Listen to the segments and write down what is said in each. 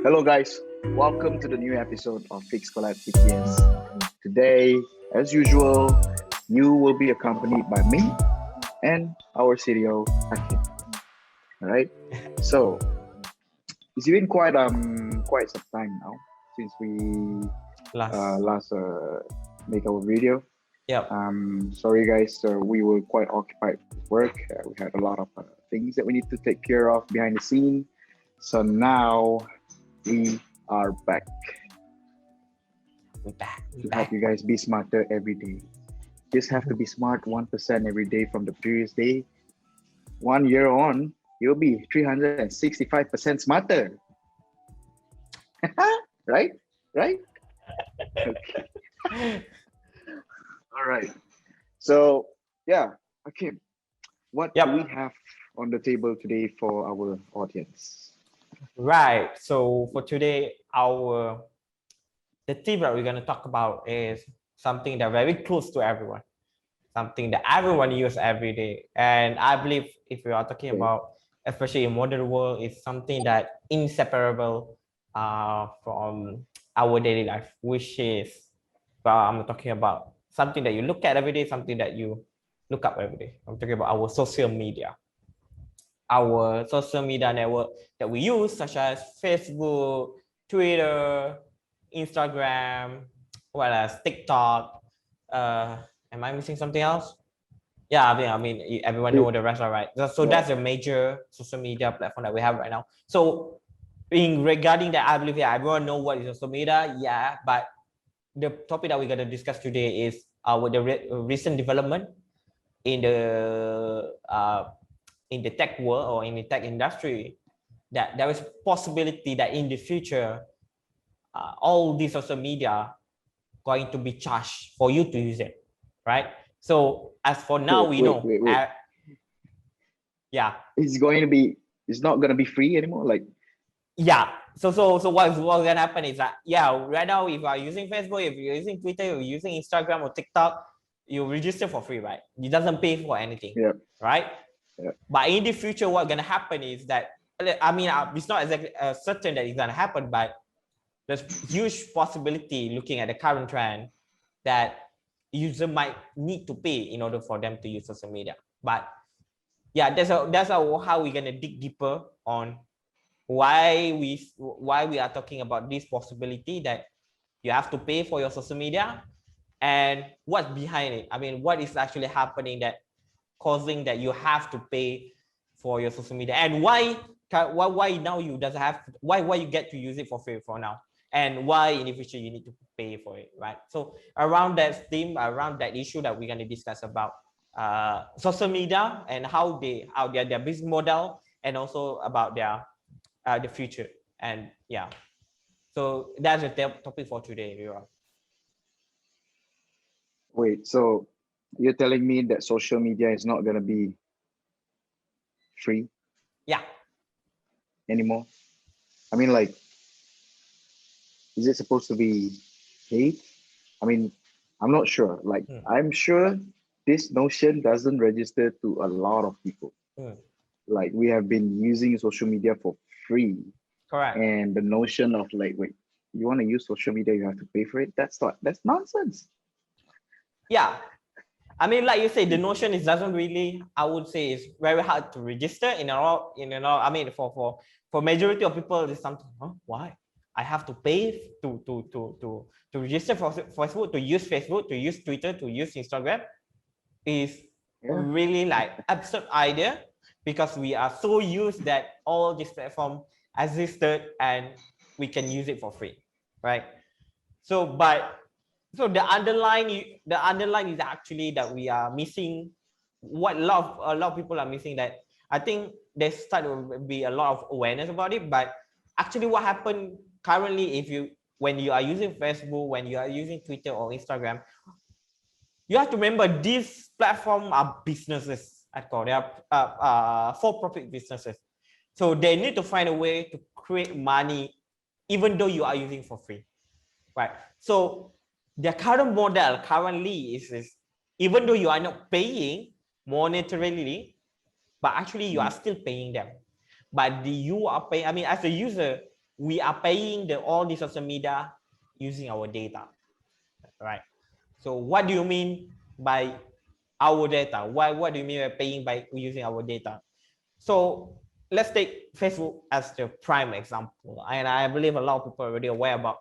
Hello, guys. Welcome to the new episode of FixColab PTS. Today, as usual, you will be accompanied by me and our CDO, Hakim. All right. So it's been quite some time now since we last make our video. Yep. Sorry, guys. We were quite occupied with work. We had a lot of things that we need to take care of behind the scene. So now we are back to help you guys be smarter every day. Just have to be smart 1% every day from the previous day. 1 year on, you'll be 365% smarter. Right? Right? Okay. All right. So, yeah, Hakim, what do we have on the table today for our audience? Right. So for today, the theme that we're going to talk about is something that very close to everyone, something that everyone uses every day. And I believe if we are talking about, especially in modern world, it's something that inseparable from our daily life, which is, well, I'm talking about something that you look at every day, something that you look up every day. I'm talking about our social media. Our social media network that we use, such as Facebook, Twitter, Instagram, well as TikTok. Am I missing something else? Yeah, I mean, everyone know the rest, all right. So that's a major social media platform that we have right now. So, regarding that, I believe everyone know what is social media. Yeah, but the topic that we're going to discuss today is with the recent development in the tech world or in the tech industry, that there is a possibility that in the future, all these social media going to be charged for you to use it, right? So as for now, we know. Yeah. It's not going to be free anymore? Like, yeah. So what's going to happen is that, right now, if you are using Facebook, if you're using Twitter, you're using Instagram or TikTok, you register for free, right? It doesn't pay for anything, right? Yeah. But in the future, what's going to happen is that, I mean, it's not exactly certain that it's going to happen, but there's huge possibility looking at the current trend that user might need to pay in order for them to use social media. But yeah, that's how we're going to dig deeper on why we are talking about this possibility that you have to pay for your social media and what's behind it. I mean, what is actually happening that causing that you have to pay for your social media, and why now you doesn't have, why you get to use it for free for now, and why in the future you need to pay for it, right? So around that theme, around that issue that we're going to discuss about social media and how their business model, and also about their the future. And yeah, so that's the topic for today, Leeroy. Wait, so you're telling me that social media is not going to be free? Yeah. Anymore? I mean, like, is it supposed to be paid? I mean, I'm not sure. Like, I'm sure this notion doesn't register to a lot of people. Like, we have been using social media for free. Correct. And the notion of like, wait, you want to use social media, you have to pay for it? That's nonsense. Yeah. I mean, like you say, the notion is doesn't really, I would say, it's very hard to register in I mean, for majority of people, it's something, why? I have to pay to register for Facebook, to use Facebook, to use Twitter, to use Instagram, is really like absurd idea, because we are so used that all this platform existed and we can use it for free, right? So the underline is actually that we are missing what a lot of people are missing, that I think there start to be a lot of awareness about it. But actually what happened currently, when you are using Facebook, when you are using Twitter or Instagram, you have to remember these platforms are businesses at core. They are for-profit businesses. So they need to find a way to create money even though you are using for free, right? So their current model currently is even though you are not paying monetarily, but actually you are still paying them. But you are paying, I mean, as a user, we are paying all the social media using our data, right? So what do you mean by our data? What do you mean by paying by using our data? So let's take Facebook as the prime example, and I believe a lot of people are already aware about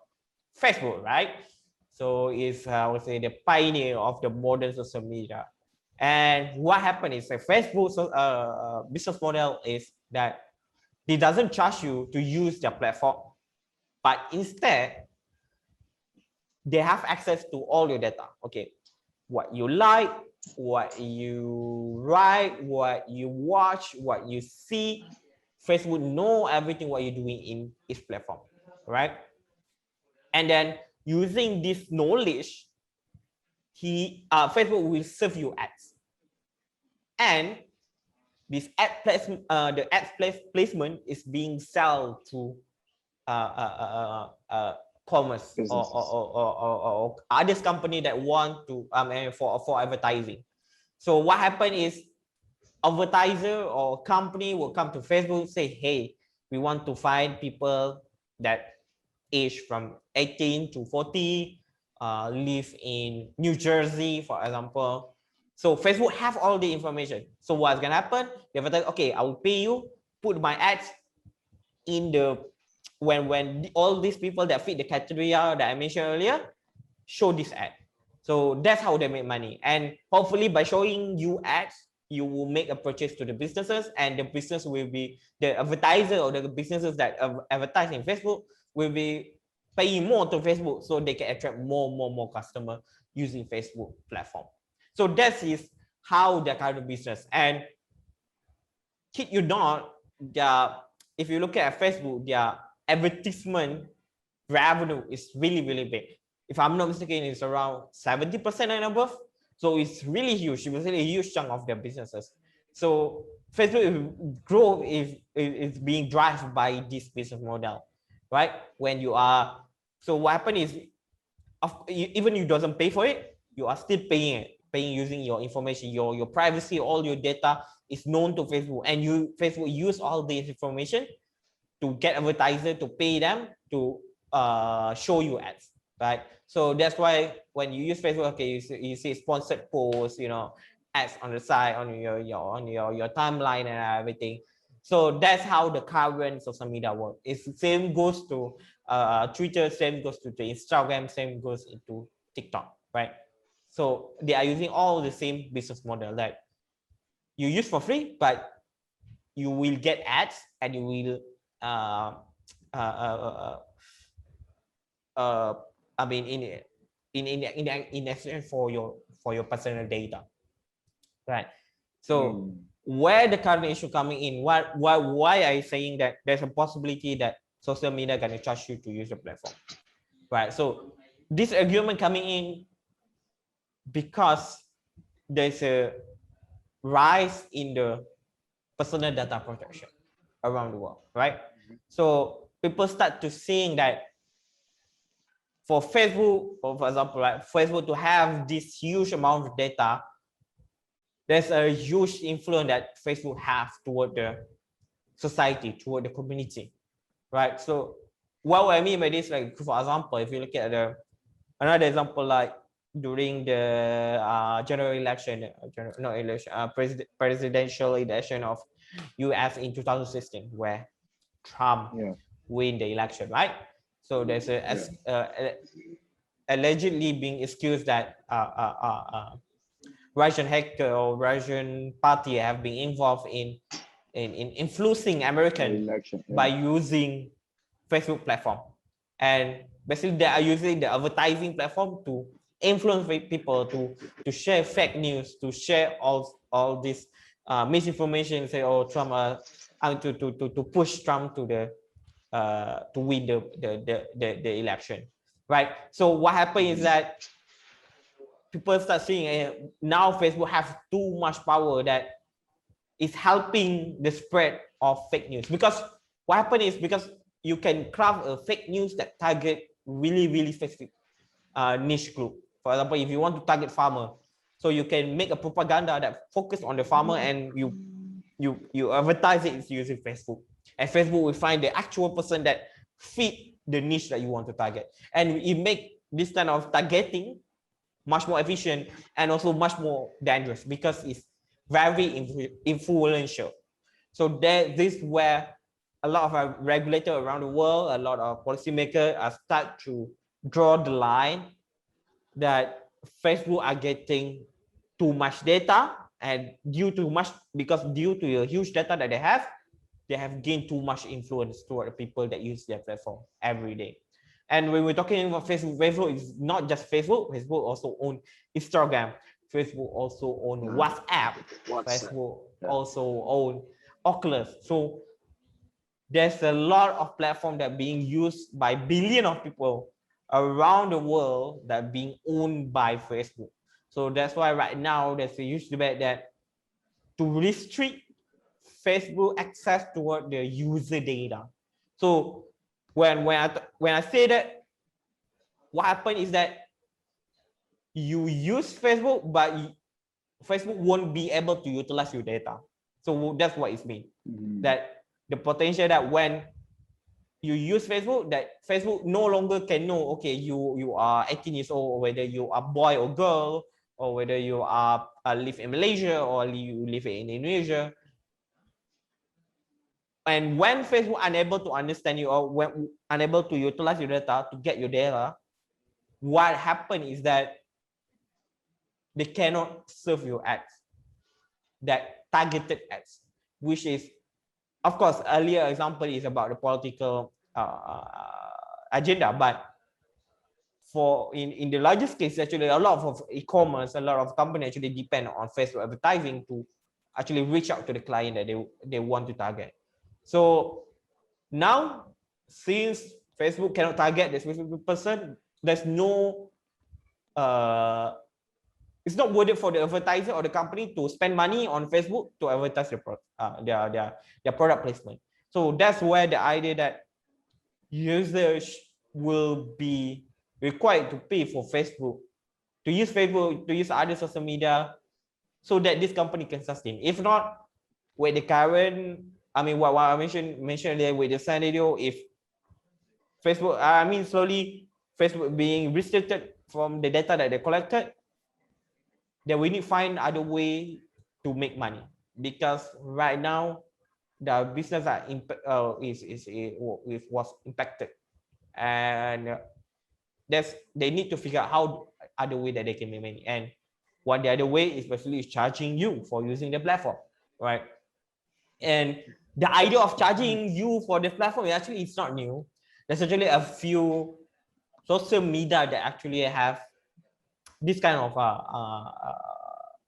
Facebook, right? So it's I would say the pioneer of the modern social media. And what happened is that Facebook's business model is that it doesn't charge you to use their platform, but instead they have access to all your data. Okay, what you like, what you write, what you watch, what you see. Facebook know everything what you're doing in its platform, right? And then using this knowledge, Facebook will serve you ads, and this the ads placement is being sold to commerce or others company that want to for advertising. So what happened is advertiser or company will come to Facebook, say, hey, we want to find people that age from 18 to 40, live in New Jersey, for example. So Facebook have all the information. So what's gonna happen? The advertiser, okay, I will pay you, put my ads in the when all these people that fit the criteria that I mentioned earlier show this ad. So that's how they make money. And hopefully by showing you ads, you will make a purchase to the businesses, and the business will be the advertiser or the businesses that advertise in Facebook will be paying more to Facebook, so they can attract more customer using Facebook platform. So that is how they kind of business. And kid you not, if you look at Facebook, their advertisement revenue is really big. If I'm not mistaken, it's around 70% and above. So it's really huge. It's really a huge chunk of their businesses. So Facebook growth is being driven by this business model, right? When you are, so what happens is, even you doesn't pay for it, you are still paying using your information, your privacy, all your data is known to Facebook, and Facebook use all this information to get advertiser to pay them to show you ads, right? So that's why when you use Facebook, okay, you see sponsored posts, ads on the side, on your timeline and everything. So that's how the current social media work. It's same goes to Twitter, same goes to the Instagram, same goes into TikTok, right? So they are using all the same business model that you use for free, but you will get ads, and you will I mean in exchange for your personal data, right? So where the current issue coming in, why are you saying that there's a possibility that social media can charge you to use the platform, right? So this argument coming in because there's a rise in the personal data protection around the world, right? So people start to seeing that for Facebook, or for example, right, Facebook to have this huge amount of data, there's a huge influence that Facebook have toward the society, toward the community, right? So what I mean by this, like for example, if you look at another example, like during the general election, presidential election of US in 2016, where Trump win the election, right? So there's allegedly being excused that Russian hacker or Russian party have been involved in influencing American by using Facebook platform, and basically they are using the advertising platform to influence people to share fake news, to share all this misinformation, say, oh, Trump to push Trump to the to win the election, right? So what happened is that people start seeing now Facebook has too much power that is helping the spread of fake news. Because what happened is, because you can craft a fake news that target really specific niche group. For example, if you want to target farmer, so you can make a propaganda that focus on the farmer, and you advertise it using Facebook, and Facebook will find the actual person that fit the niche that you want to target. And it make this kind of targeting much more efficient and also much more dangerous because it's very influential. So this is where a lot of our regulators around the world, a lot of policymakers are start to draw the line that Facebook are getting too much data, and due to the huge data that they have gained too much influence toward the people that use their platform every day. And when we're talking about Facebook, Facebook is not just Facebook. Facebook also own Instagram. Facebook also own WhatsApp. Facebook also own Oculus. So there's a lot of platforms that are being used by billions of people around the world that are being owned by Facebook. So that's why right now there's a huge debate that to restrict Facebook access toward the user data. So when I say that, what happened is that you use Facebook, but Facebook won't be able to utilize your data. So that's what it means. That the potential that when you use Facebook, that Facebook no longer can know, okay, you are 18 years old, or whether you are boy or girl, or whether you are live in Malaysia or you live in Indonesia. And when Facebook unable to understand you, or when unable to utilize your data to get your data, what happened is that they cannot serve your ads, that targeted ads, which is, of course, earlier example is about the political agenda, but for in the largest case, actually a lot of e-commerce, a lot of companies actually depend on Facebook advertising to actually reach out to the client that they want to target. So now, since Facebook cannot target the specific person, there's no it's not worth it for the advertiser or the company to spend money on Facebook to advertise their product placement. So that's where the idea that users will be required to pay for Facebook, to use other social media, so that this company can sustain. If not, with the current, I mean, what I mentioned there with the scenario, if Facebook, slowly Facebook being restricted from the data that they collected, then we need to find other way to make money, because right now the business was impacted, and they need to figure out how other way that they can make money. And one the other way is basically charging you for using the platform, right? And the idea of charging you for the platform actually it's not new. There's actually a few social media that actually have this kind of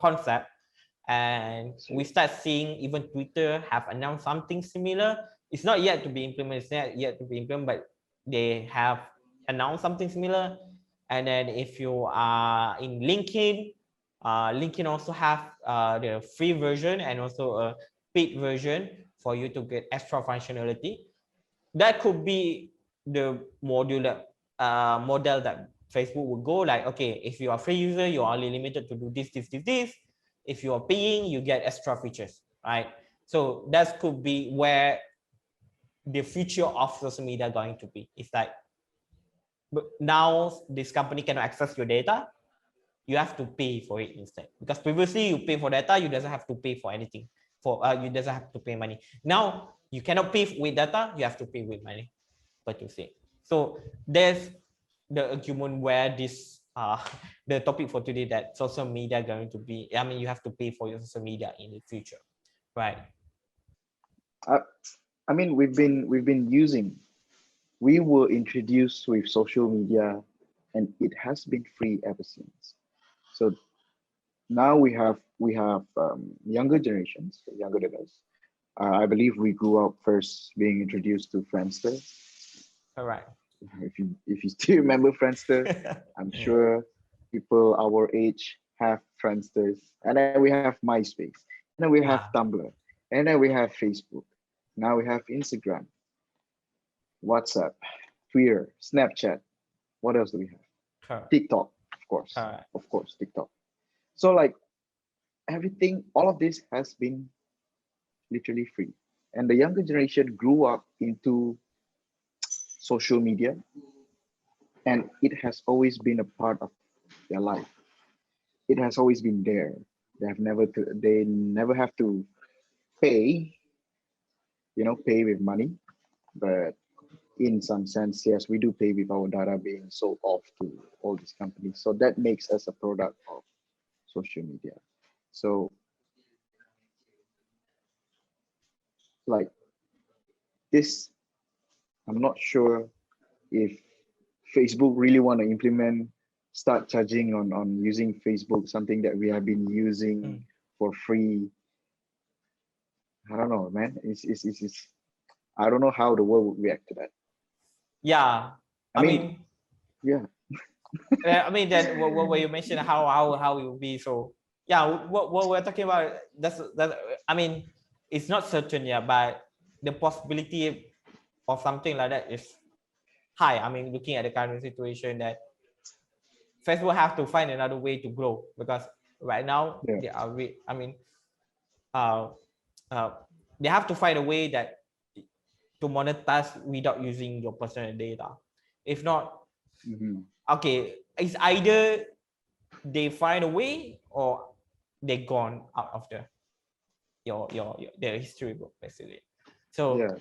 concept, and we start seeing even Twitter have announced something similar. It's not yet to be implemented, but they have announced something similar. And then if you are in LinkedIn, LinkedIn also have the free version and also a paid version for you to get extra functionality. That could be the model that Facebook would go like, okay, if you are a free user, you're only limited to do this. If you are paying, you get extra features, right? So that could be where the future of social media going to be. It's like, but now this company cannot access your data, you have to pay for it instead. Because previously you pay for data, you doesn't have to pay for anything. You doesn't have to pay money. Now you cannot pay with data, you have to pay with money. But you see, so there's the argument where this the topic for today, that social media going to be, you have to pay for your social media in the future, right? We were introduced with social media, and it has been free ever since. So now we have younger generations, younger than us. I believe we grew up first being introduced to Friendster. All right. If you still remember Friendster, I'm sure people our age have Friendsters, and then we have MySpace, and then we have Tumblr, and then we have Facebook. Now we have Instagram, WhatsApp, Twitter, Snapchat. What else do we have? TikTok, of course, TikTok. So like everything, all of this has been literally free, and the younger generation grew up into social media, and it has always been a part of their life. It has always been there. They never have to pay, pay with money, but in some sense, yes, we do pay with our data being sold off to all these companies. So that makes us a product of social media. So like this, I'm not sure if Facebook really want to start charging on using Facebook, something that we have been using for free. I don't know, man. It's I don't know how the world would react to that. Yeah, I mean, yeah. I mean that what you mentioned how it will be. So yeah, what we're talking about, that I mean, it's not certain, yeah, but the possibility of something like that is high. I mean, looking at the current situation, that Facebook have to find another way to grow, because right now Yeah. they are I mean, uh, uh, they have to find a way that to monetize without using your personal data. If not, okay, it's either they find a way or they gone out of your their history book, basically. So yeah,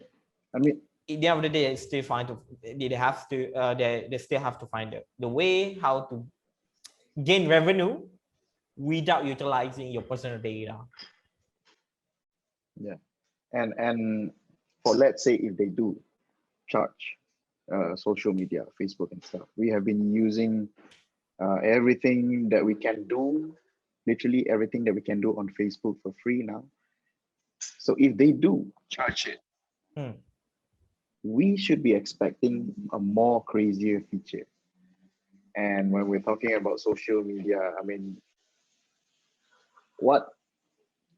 I mean, at the end of the day, it's still find to they have to they still have to find the way how to gain revenue without utilizing your personal data. yeah, and for, let's say, if they do charge social media, Facebook and stuff, we have been using everything that we can do, literally everything that we can do on Facebook for free now. So if they do charge it, we should be expecting a more crazier feature. And when we're talking about social media, I mean, what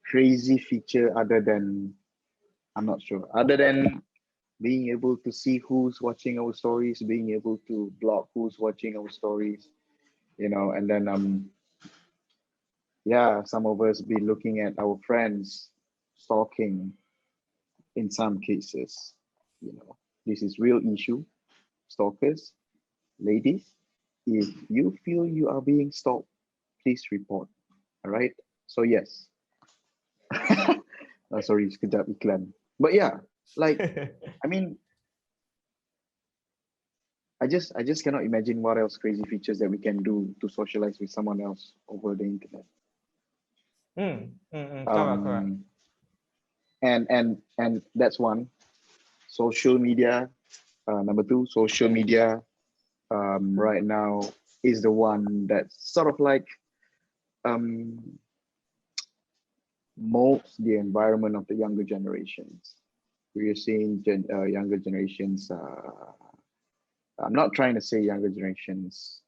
crazy feature other than, I'm not sure, other than being able to see who's watching our stories, being able to block who's watching our stories, and then yeah, some of us be looking at our friends stalking in some cases. This is real issue. Stalkers, ladies, if you feel you are being stalked, please report. All right. So yes. Sorry, sekejap iklan. But yeah, like, I mean, I just cannot imagine what else crazy features that we can do to socialize with someone else over the internet. Correct. And that's one. Social media. Number two, social media right now is the one that sort of like molds the environment of the younger generations. We are seeing younger generations. I'm not trying to say younger generations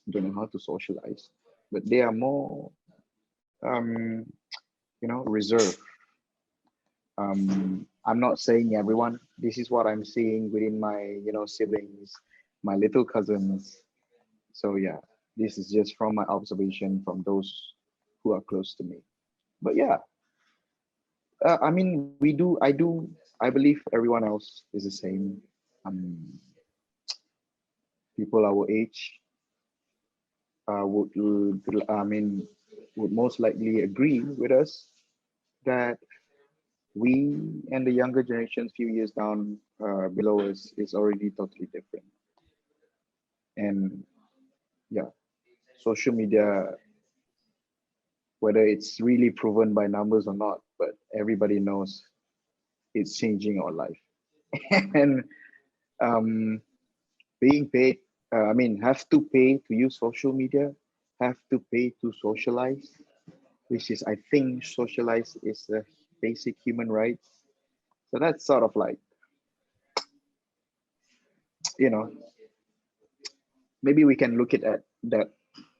don't know how to socialize, but they are more, reserved. I'm not saying everyone. This is what I'm seeing within my, siblings, my little cousins. So yeah, this is just from my observation from those who are close to me. But yeah, I mean, I believe everyone else is the same. People our age would most likely agree with us that we and the younger generations few years down below us is already totally different. And yeah, social media, whether it's really proven by numbers or not, but everybody knows it's changing our life. And um, being paid, have to pay to use social media, have to pay to socialize, which is, I think, socialize is a basic human rights. So that's sort of like, you know, maybe we can look at that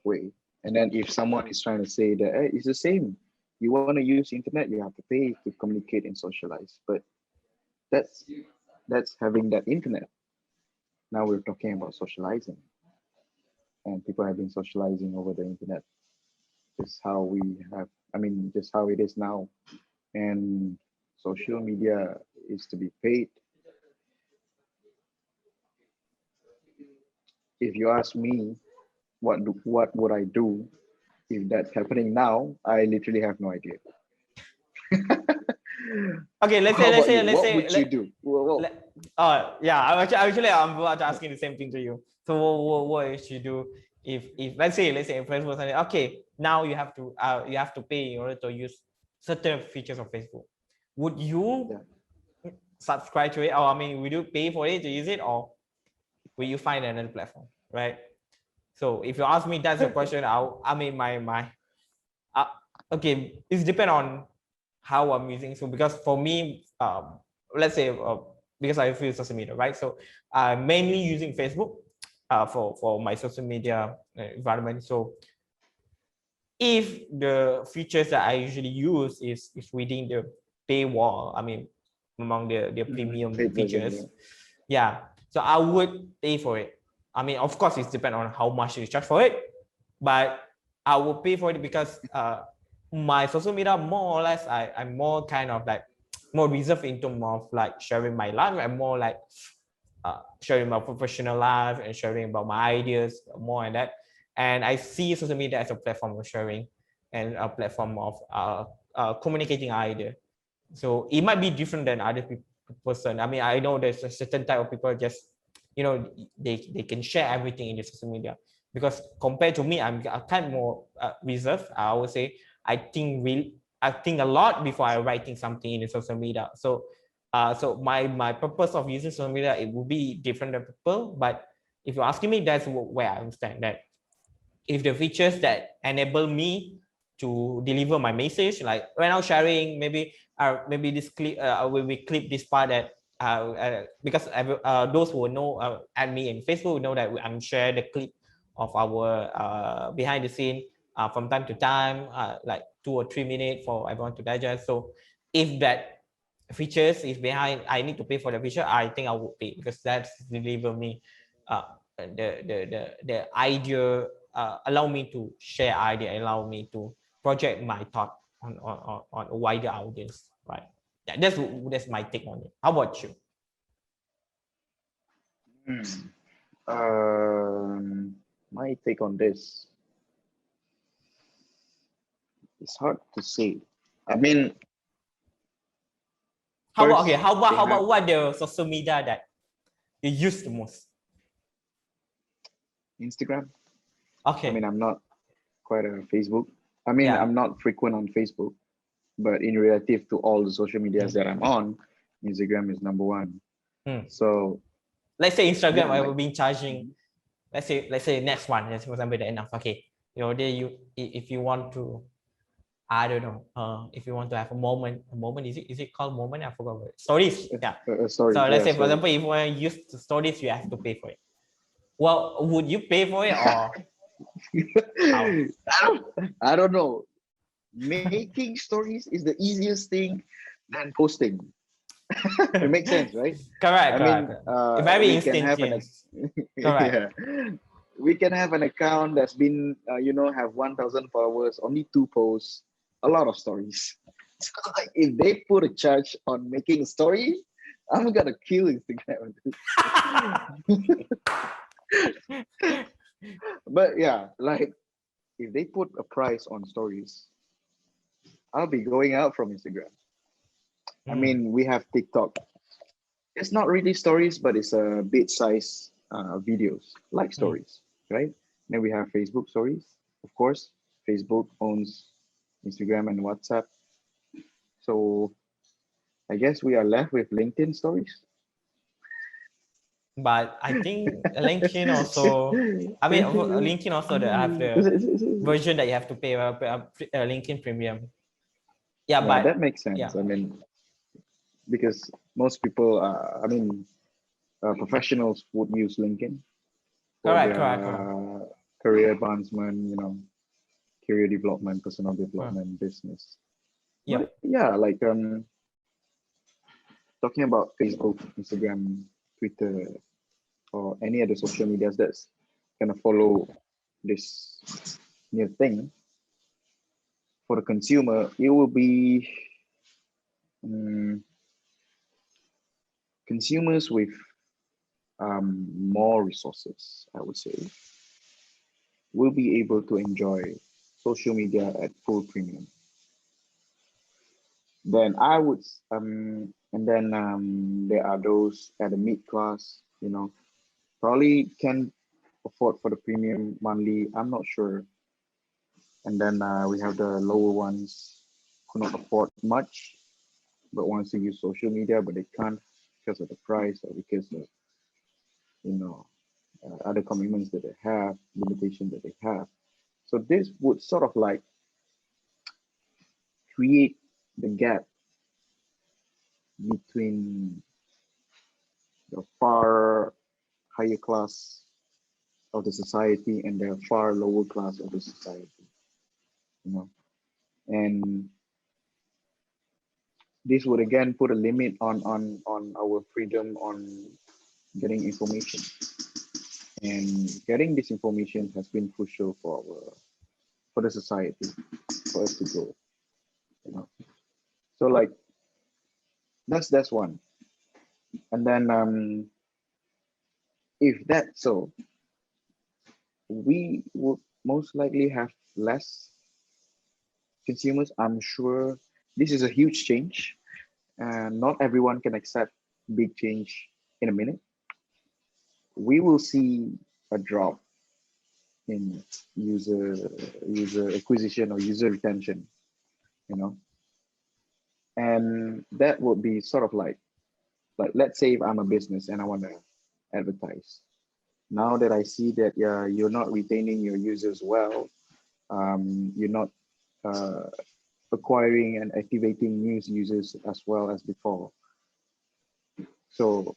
way. And then if someone is trying to say that, hey, it's the same, you want to use internet, you have to pay to communicate and socialize. But that's having that internet. Now we're talking about socializing, and people have been socializing over the internet. Just how we have, just how it is now. And social media is to be paid. if you ask me, what would I do if that's happening now? I literally have no idea. Okay, let's How about say you? What would you do? Well, yeah, I'm about to asking the same thing to you. So what would you do if let's say Facebook said, okay, now you have to pay in order to use certain features of Facebook. Would you subscribe to it, or I mean, would you pay for it to use it, or will you find another platform, right? So if you ask me, that's the question. I mean, uh, okay, it's depend on how I'm using. So because for me, let's say because I feel social media, right? So I'm mainly using Facebook for my social media environment. So if the features that I usually use is within the paywall, I mean, among the premium features, yeah. So I would pay for it. I mean, of course, it's depend on how much you charge for it, but I will pay for it because my social media, more or less, I'm more kind of like more reserved in terms of like sharing my life. I'm more like sharing my professional life and sharing about my ideas more and that. And I see social media as a platform of sharing and a platform of communicating idea. So it might be different than other person. I mean, I know there's a certain type of people just, they can share everything in the social media. Because compared to me, I'm kind of more reserved. I would say I think a lot before I writing something in the social media. So so my purpose of using social media, it will be different than people. But if you're asking me, that's where I understand that if the features that enable me to deliver my message, like when I'm sharing, maybe this clip, we clip this part that because those who know at me in Facebook will know that I'm share the clip of our behind the scene from time to time, like 2 or 3 minutes for everyone to digest. So if that features is behind, I need to pay for the feature, I think I would pay because that's deliver me the idea, allow me to share idea, allow me to project my thought on a wider audience, right? Yeah, that's my take on it. How about you? My take on this, it's hard to say. I mean, How about first, how about what the social media that you use the most? Instagram. I mean, Okay. I'm not quite a Facebook. I mean, Yeah. I'm not frequent on Facebook, but in relative to all the social medias that I'm on, Instagram is number one. So let's say Instagram, yeah, I like will be charging. Let's say next one. Let's for example the end of okay. There you if you want to, I don't know. If you want to have a moment, is it called moment? I forgot what stories. Yeah. So stories. let's Yeah, say for stories. example, if you want to use the stories, you have to pay for it. Well, would you pay for it or how? I don't know. Making stories is the easiest thing than posting. It makes sense, right? Correct, I correct, mean, correct. Very we can have an instantaneous. Correct. yeah, we can have an account that's been have 1,000 followers, only 2 posts, a lot of stories. So like, if they put a charge on making a story, I'm gonna kill Instagram. But yeah, like if they put a price on stories, I'll be going out from Instagram. I mean, we have TikTok. It's not really stories, but it's a bit-size videos like stories, right? Then we have Facebook stories. Of course, Facebook owns Instagram and WhatsApp. So I guess we are left with LinkedIn stories. But I think LinkedIn also, I mean, LinkedIn also have the version that you have to pay LinkedIn Premium. Yeah, Yeah, that but makes yeah, sense. I mean, because most people, professionals would use LinkedIn for correct, correct, correct. their career advancement, career development, personal development, business. Yep. But yeah, like talking about Facebook, Instagram, Twitter, or any other social medias that's gonna follow this new thing for the consumer, it will be consumers with more resources, I would say, will be able to enjoy social media at full premium. Then I would, and then there are those at the mid class, probably can afford for the premium monthly. I'm not sure. And then we have the lower ones who not afford much, but wants to use social media, but they can't because of the price or because of, you know, other commitments that they have, limitations that they have. So this would sort of like create the gap between the far higher class of the society and the far lower class of the society, you know. And this would again put a limit on our freedom on getting information. And getting this information has been crucial for the society, for us to grow, you know. So like that's one. And then if that's so, we would most likely have less consumers. I'm sure this is a huge change, and not everyone can accept big change in a minute. We will see a drop in user acquisition or user retention, you know, and that would be sort of like let's say if I'm a business and I want to advertise. Now that I see that you're not retaining your users well, you're not uh, acquiring and activating new users as well as before. So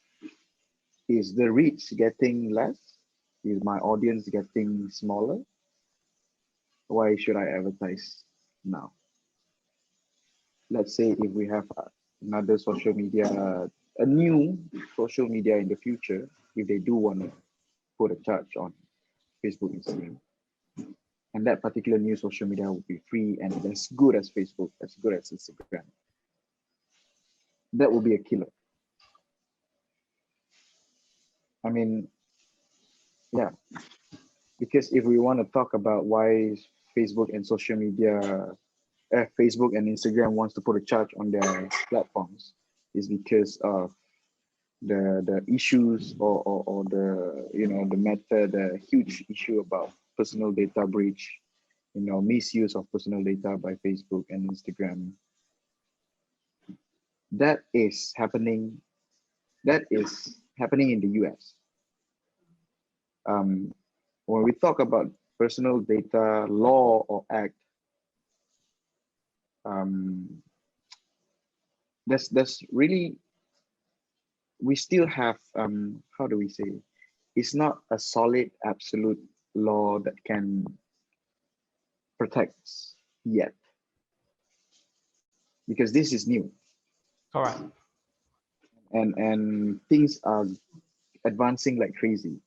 is the reach getting less? Is my audience getting smaller? Why should I advertise now? Let's say if we have another social media, a new social media in the future, if they do want to put a charge on Facebook, Instagram, and that particular new social media will be free and as good as Facebook, as good as Instagram, that will be a killer. I mean, yeah, because if we want to talk about why Facebook and social media, Facebook and Instagram wants to put a charge on their platforms, is because of the issues or the the matter, the huge issue about personal data breach, misuse of personal data by Facebook and Instagram. That is happening. That is happening in the US. When we talk about personal data law or act, um, that's really, we still have, how do we say, it's not a solid absolute law that can protect us yet, because this is new. Correct. And things are advancing like crazy.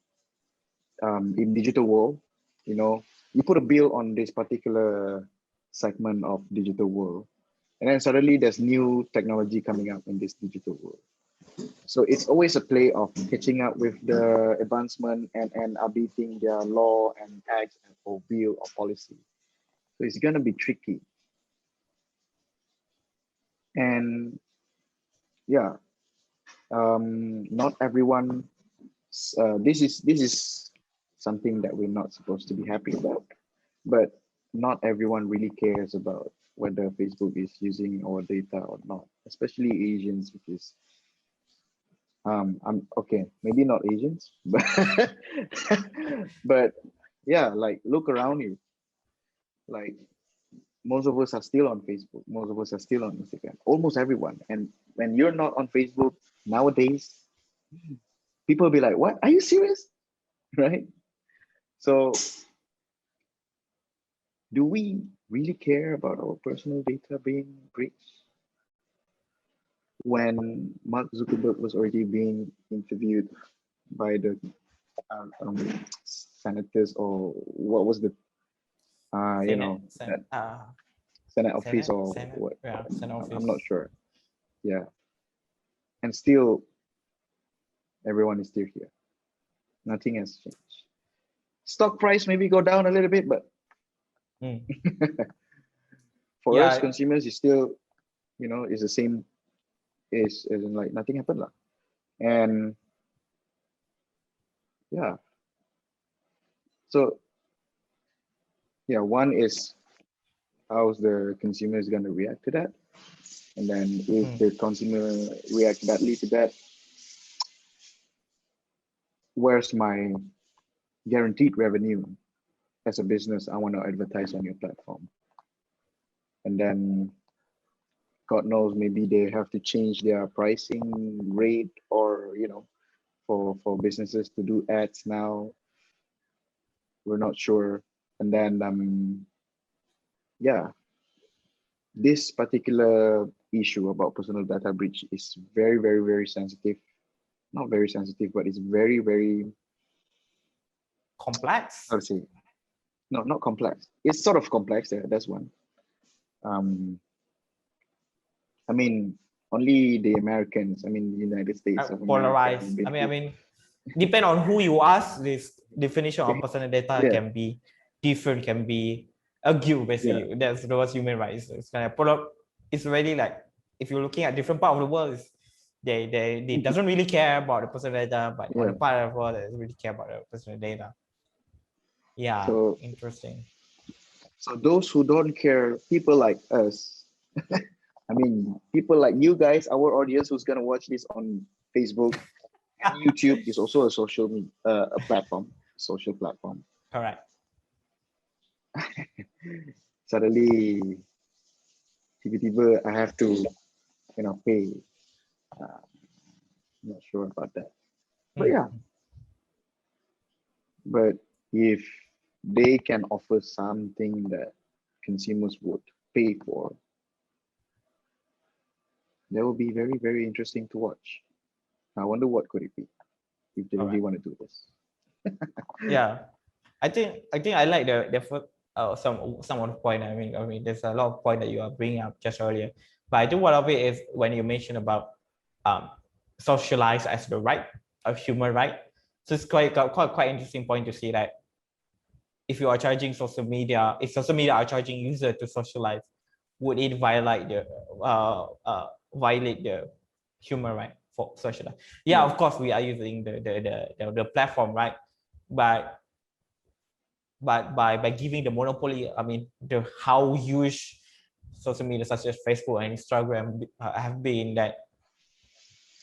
In digital world, you put a bill on this particular segment of digital world, and then suddenly there's new technology coming up in this digital world. So it's always a play of catching up with the advancement and updating their law and acts or bill or policy. So it's gonna be tricky. And yeah, not everyone. This is something that we're not supposed to be happy about, but not everyone really cares about whether Facebook is using our data or not, especially Asians, because I'm okay, maybe not Asians, but but yeah, like look around you. Like most of us are still on Facebook, most of us are still on Instagram, almost everyone. And when you're not on Facebook nowadays, people be like, "What? Are you serious?" Right? So, do we really care about our personal data being breached? When Mark Zuckerberg was already being interviewed by the senators, or what was the Senate office, or what? Yeah, Senate office. I'm not sure. Yeah, and still everyone is still here. Nothing has changed. Stock price maybe go down a little bit, but Mm. for us Yeah, consumers, it's still, it's the same. Is in like nothing happened lah. And yeah, so yeah, one is how's the consumer is going to react to that, and then if mm, the consumer react badly to that, where's my guaranteed revenue as a business? I want to advertise on your platform, and then God knows maybe they have to change their pricing rate, or for businesses to do ads now. We're not sure, and then yeah, this particular issue about personal data breach is very, very, very sensitive. Not very sensitive, but it's very, very, complex. how to say, no, not complex. It's sort of complex. That's one. Um, I mean, only the Americans, the United States of America have Polarized. been I mean, depend on who you ask. This definition of personal data yeah, can be different, can be argued. yeah, Basically, that's what human rights. It's kind of polar. It's really like if you're looking at different part of the world, they doesn't really care about the personal data, but on yeah. the part of the world that really care about the personal data. Yeah, So, interesting. so those who don't care, people like us, people like you guys, our audience who's gonna watch this on Facebook and YouTube is also a a platform, social platform. Correct. Suddenly, tiba-tiba, I have to, pay. Uh, not sure about that, but yeah. But if they can offer something that consumers would pay for, that will be very, very interesting to watch. I wonder what could it be if they really want to do this. Yeah, I think I like the first, some of the point. I mean, there's a lot of point that you are bringing up just earlier, but I think one of it is when you mentioned about um socialize as the right of human right. So it's quite interesting point to see that if you are charging social media, if social media are charging user to socialize, would it violate the human right for socialize? Yeah, of course we are using the platform, right? But by giving the monopoly, I mean the how huge social media such as Facebook and Instagram have been, that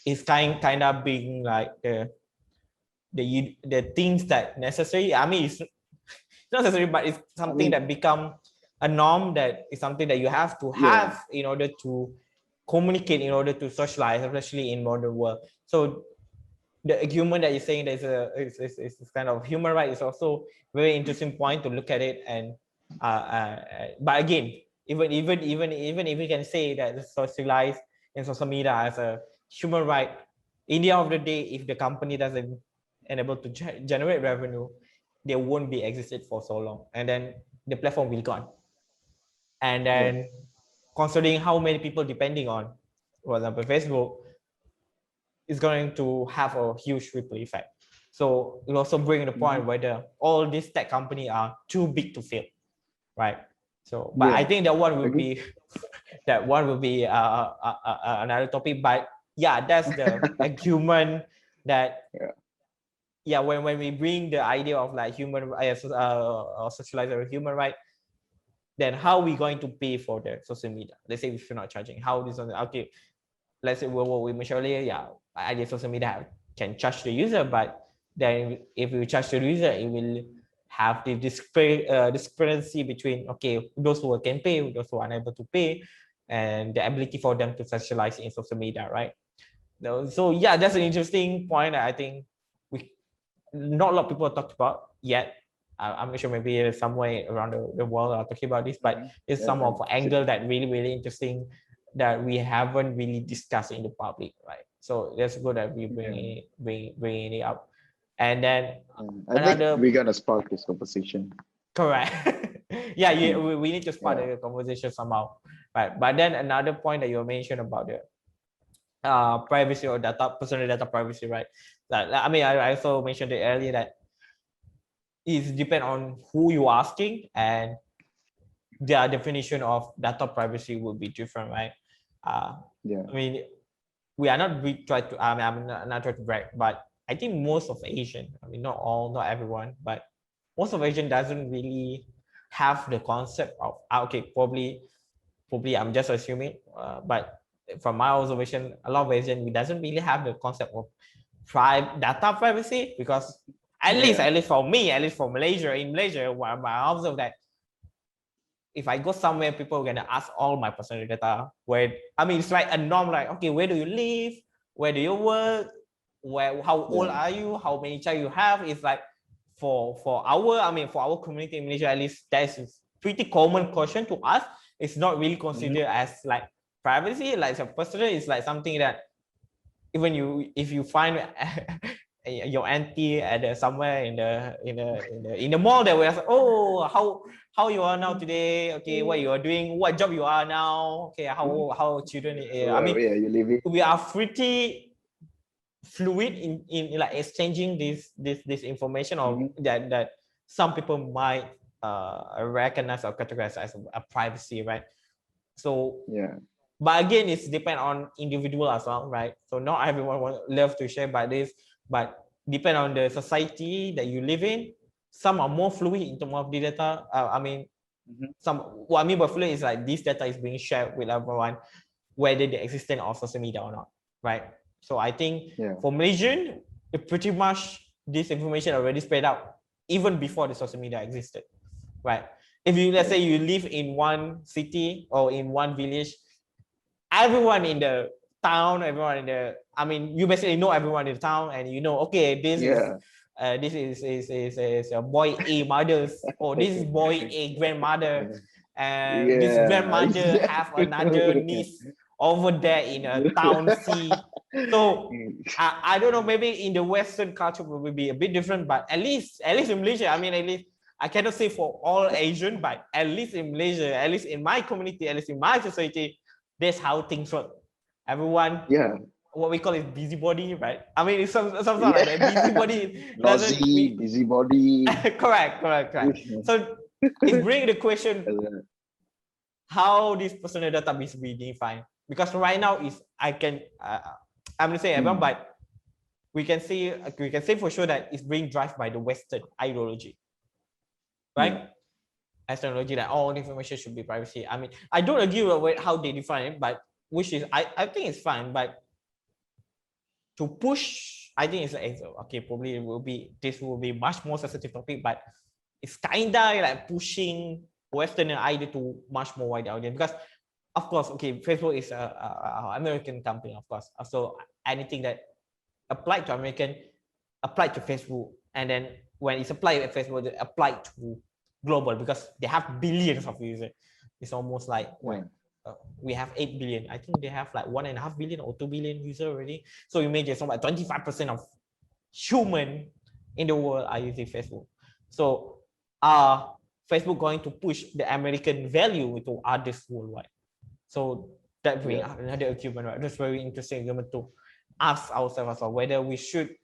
it's kind of being like the things that necessary. I mean, it's not necessary, but it's something that become a norm, that is something that you have to have in order to communicate, in order to socialize, especially in modern world. So the argument that you're saying that is kind of human right is also very interesting point to look at it. And but again, even if we can say that socialize in social media as a human right, in the end of the day, if the company doesn't enable to generate revenue, they won't be existed for so long, and then the platform will gone. And then considering how many people depending on, for example, Facebook, is going to have a huge ripple effect. So it also bring the point whether all these tech companies are too big to fail, right? So, but I think that one will be another topic. But yeah, that's the argument that when we bring the idea of like human socialized or human right, then how are we going to pay for the social media? Let's say if you're not charging, how this on okay, let's say what we mentioned earlier, idea social media can charge the user, but then if you charge the user, it will have the discrepancy between those who can pay, those who are unable to pay, and the ability for them to socialize in social media, right? So yeah, that's an interesting point that I think we not a lot of people talked about yet. I'm not sure, maybe somewhere around the world are talking about this, but it's some of angle that really interesting that we haven't really discussed in the public, right? So that's good that we bringing it up. And then I think we're gonna spark this conversation. Correct. We need to spark the conversation somehow, right? But then another point that you mentioned about privacy or personal data privacy, right? I mean, I also mentioned it earlier that it depends on who you're asking, and their definition of data privacy will be different, right? Yeah. I mean, we are not we try to. I mean, I'm not trying to brag, but I think most of Asian, I mean, not all, not everyone, but most of Asian doesn't really have the concept of okay, probably I'm just assuming, but from my observation, a lot of Asian we doesn't really have the concept of data privacy, because at least for me, at least for Malaysia, in Malaysia, where I observe that if I go somewhere, people are gonna ask all my personal data. Where I mean, it's like a norm, like okay, where do you live? Where do you work? How old are you? How many child you have? It's like for our community in Malaysia, at least that's a pretty common question to ask. It's not really considered as like privacy, like a personal. It's like something that even if you find your auntie at somewhere in the mall, that was oh how you are now today, okay, what you are doing, what job you are now, okay, how children, I mean, you living. we are pretty fluid in like exchanging this information, or that some people might recognize or categorize as a privacy, right? So but again, it's depend on individual as well, right? So not everyone love to share by this, but depend on the society that you live in. Some are more fluid in terms of the data. I mean, what I mean by fluid is like this data is being shared with everyone, whether they exist on social media or not, right? So I think for Malaysian, pretty much this information already spread out even before the social media existed, right? If you let's say you live in one city or in one village, everyone in the town, everyone in the, I mean, you basically know everyone in the town, and you know, okay, this is a boy A mother's, or this is boy A grandmother, and this grandmother have another niece over there in a town C. So I don't know, maybe in the Western culture will be a bit different, but at least in Malaysia, I mean, at least I cannot say for all Asian, but at least in Malaysia, at least in my community, at least in my society, that's how things work. Everyone, what we call is busybody, right? I mean, it's some sort like that. Busybody doesn't. Busybody. Correct. So it's bringing the question how this personal data is being defined. Because right now is I'm gonna say everyone, but we can say for sure that it's being driven by the Western ideology, right? Technology that all information should be privacy. I mean, I don't agree with how they define it, but which is I think it's fine, but to push, I think it's okay. Probably this will be much more sensitive topic, but it's kinda like pushing Western idea to much more wider audience, because of course, okay, Facebook is a American company, of course. So anything that applied to American applied to Facebook, and then when it's applied at Facebook, it applied to global, because they have billions of users. It's almost like we have 8 billion. I think they have like 1.5 billion or 2 billion users already. So you imagine something like 25% of human in the world are using Facebook. So Facebook going to push the American value to others worldwide? So that brings another argument, right? That's very interesting argument to ask ourselves as well, whether we should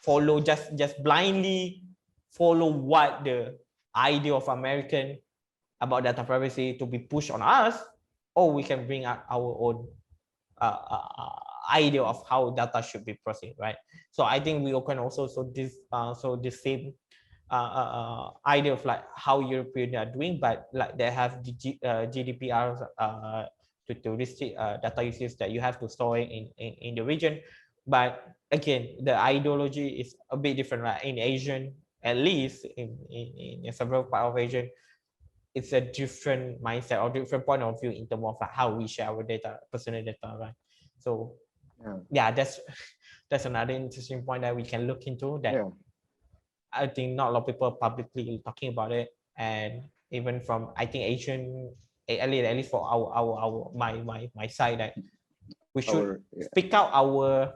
follow just blindly follow what the idea of American about data privacy to be pushed on us, or we can bring out our own idea of how data should be processed, right? So I think we can also the same idea of like how Europeans are doing, but like they have the GDPR to restrict data usage that you have to store in the region. But again, the ideology is a bit different, right? In Asian, at least in several parts of Asian, it's a different mindset or different point of view in terms of like how we share our data, personal data, right? So that's another interesting point that we can look into, that I think not a lot of people are publicly talking about it, and even from I think Asian, at least for my side, that we should speak out our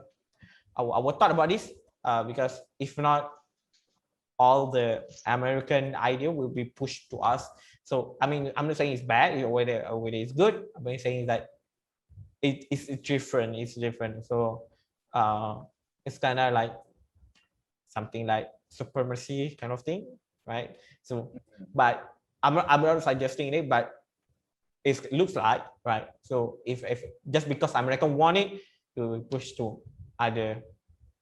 thought about this, because if not, all the American idea will be pushed to us. So I mean, I'm not saying it's bad or whether it's good. I'm saying that it's different. It's different. So it's kind of like something like supremacy kind of thing, right? So, but I'm not suggesting it, but it looks like, right? So if just because American want it to push to other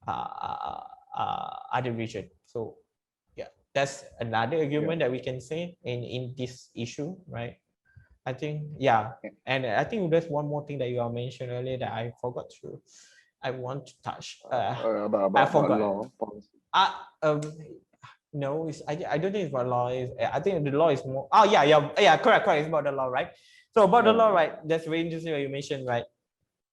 other region. So yeah, that's another argument that we can say in this issue, right? I think, yeah. And I think there's one more thing that you mentioned earlier that I forgot to, I want to touch. I about forgot. law policy. Um, no, I don't think it's about law. I think the law is more. Oh yeah, correct. It's about the law, right? So about the law, right? That's very interesting what you mentioned, right?